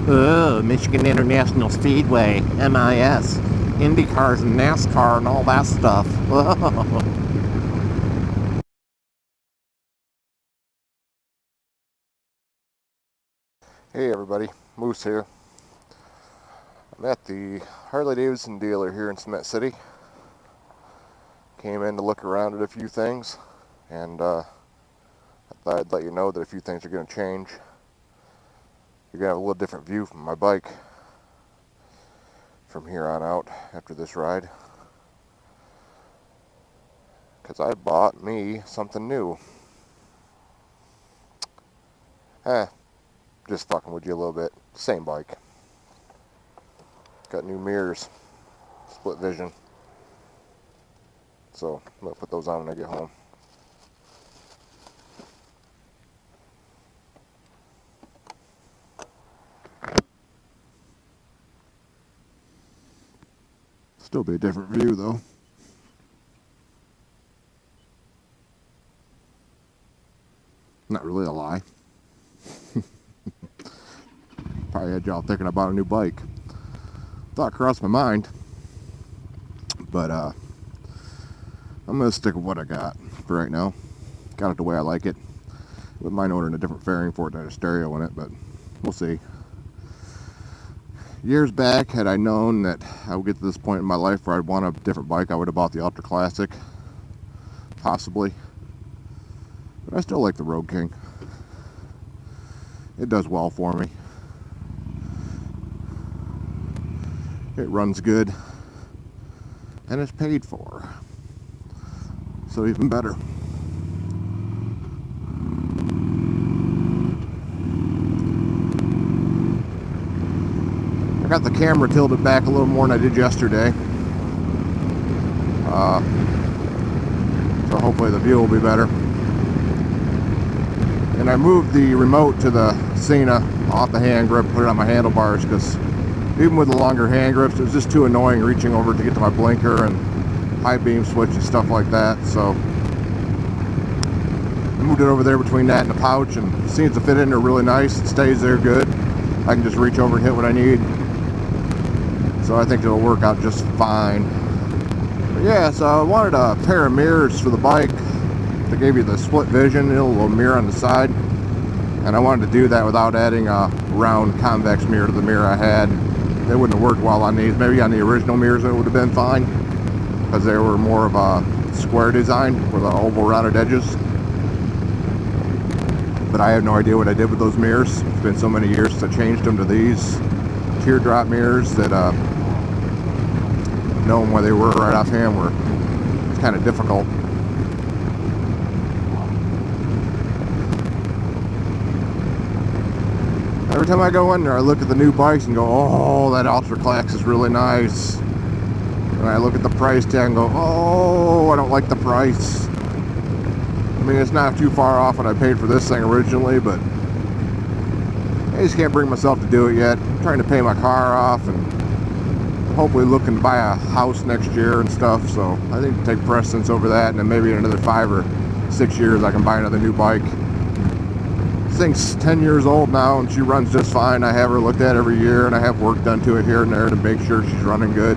Oh, Michigan International Speedway, MIS, Indy cars and NASCAR and all that stuff. Hey everybody, Moose here. I'm at the Harley-Davidson dealer here in Cement City. Came in to look around at a few things, and I thought I'd let you know that a few things are going to change. You're going to have a little different view from my bike from here on out after this ride. Because I bought me something new. Just fucking with you a little bit. Same bike. Got new mirrors. Split vision. So I'm going to put those on when I get home. Still be a different view though. Not really a lie. Probably had y'all thinking about a new bike. Thought crossed my mind. But I'm going to stick with what I got for right now. Got it the way I like it. Wouldn't mind ordering a different fairing for it that had a stereo in it, but we'll see. Years back, had I known that I would get to this point in my life where I'd want a different bike, I would have bought the Ultra Classic. Possibly. But I still like the Road King. It does well for me. It runs good. And it's paid for. So even better. I got the camera tilted back a little more than I did yesterday. So hopefully the view will be better. And I moved the remote to the Cena off the hand grip, put it on my handlebars, because even with the longer hand grips, it was just too annoying reaching over to get to my blinker and high beam switch and stuff like that. So I moved it over there between that and the pouch, and it seems to fit in there really nice. It stays there good. I can just reach over and hit what I need. So I think it'll work out just fine. But yeah, so I wanted a pair of mirrors for the bike that gave you the split vision, a little mirror on the side. And I wanted to do that without adding a round convex mirror to the mirror I had. They wouldn't have worked well on these. Maybe on the original mirrors it would have been fine, because they were more of a square design with the oval rounded edges. But I have no idea what I did with those mirrors. It's been so many years since I changed them to these teardrop mirrors that knowing where they were right offhand it's kind of difficult. Every time I go in there, I look at the new bikes and go, oh, that Ultra Class is really nice. And I look at the price tag and go, oh, I don't like the price. I mean, it's not too far off what I paid for this thing originally, but I just can't bring myself to do it yet. I'm trying to pay my car off and hopefully looking to buy a house next year and stuff. So I think take precedence over that, and then maybe in another 5 or 6 years I can buy another new bike. This thing's 10 years old now and she runs just fine. I have her looked at every year and I have work done to it here and there to make sure she's running good.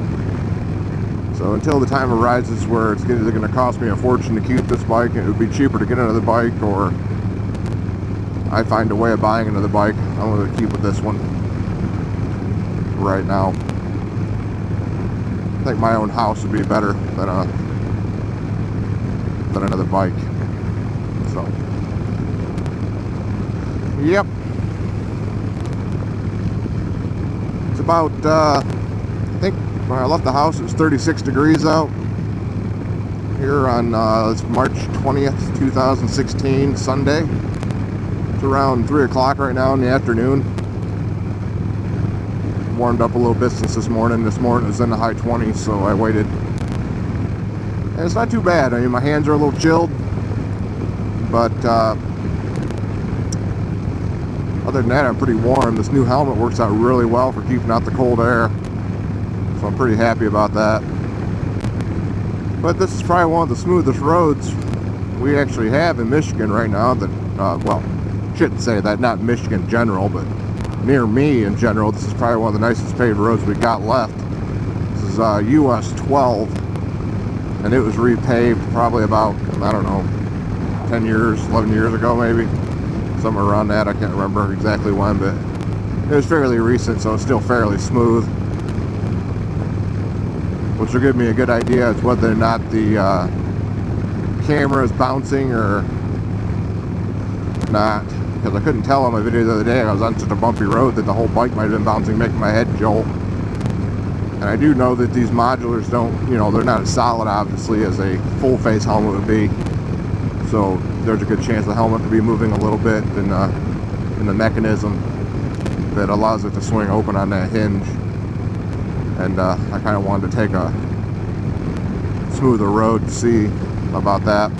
So until the time arises where it's either going to cost me a fortune to keep this bike, and it would be cheaper to get another bike, or I find a way of buying another bike, I'm going to keep with this one right now. I think my own house would be better than another bike. So, yep. It's about, I think when I left the house it was 36 degrees out. Here on it's March 20th, 2016, Sunday. It's around 3 o'clock right now in the afternoon. Warmed up a little bit since this morning. This morning it was in the high 20s, so I waited. And it's not too bad. I mean, my hands are a little chilled, but other than that, I'm pretty warm. This new helmet works out really well for keeping out the cold air, so I'm pretty happy about that. But this is probably one of the smoothest roads we actually have in Michigan right now. That, well, shouldn't say that, not Michigan in general, but near me in general. This is probably one of the nicest paved roads we got left. This is US 12, and it was repaved probably about, I don't know, 10 years, 11 years ago maybe. Somewhere around that. I can't remember exactly when, but it was fairly recent, so it's still fairly smooth. Which will give me a good idea as whether or not the camera is bouncing or not. Because I couldn't tell on my video the other day, I was on such a bumpy road that the whole bike might have been bouncing, making my head jolt. And I do know that these modulars don't, you know, they're not as solid obviously as a full face helmet would be. So there's a good chance the helmet could be moving a little bit in the mechanism that allows it to swing open on that hinge. And I kind of wanted to take a smoother road to see about that.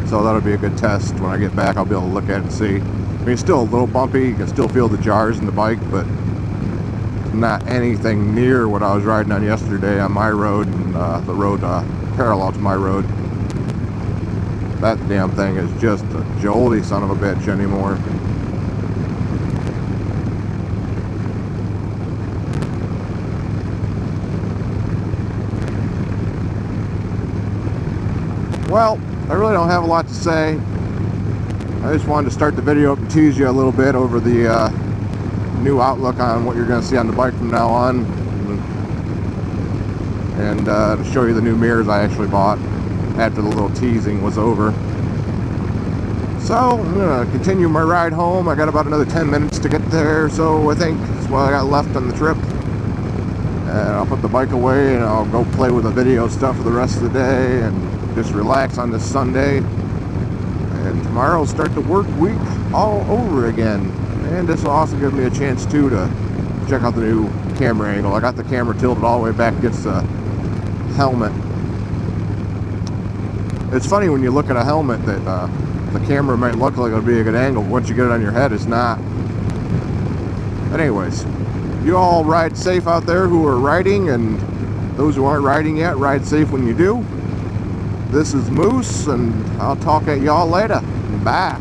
So that'll be a good test. When I get back, I'll be able to look at it and see. I mean, it's still a little bumpy. You can still feel the jars in the bike, but not anything near what I was riding on yesterday on my road and the road parallel to my road. That damn thing is just a jolty son of a bitch anymore. Well, I really don't have a lot to say. I just wanted to start the video up and tease you a little bit over the new outlook on what you're going to see on the bike from now on. And to show you the new mirrors I actually bought after the little teasing was over. So, I'm going to continue my ride home. I got about another 10 minutes to get there, so I think that's what I got left on the trip. And I'll put the bike away and I'll go play with the video stuff for the rest of the day and just relax on this Sunday. And tomorrow I'll start the work week all over again. And this will also give me a chance too to check out the new camera angle. I got the camera tilted all the way back against the helmet. It's funny when you look at a helmet that the camera might look like it'll be a good angle, but once you get it on your head, it's not. But anyways, you all ride safe out there who are riding, and those who aren't riding yet, ride safe when you do. This is Moose, and I'll talk at y'all later. Bye.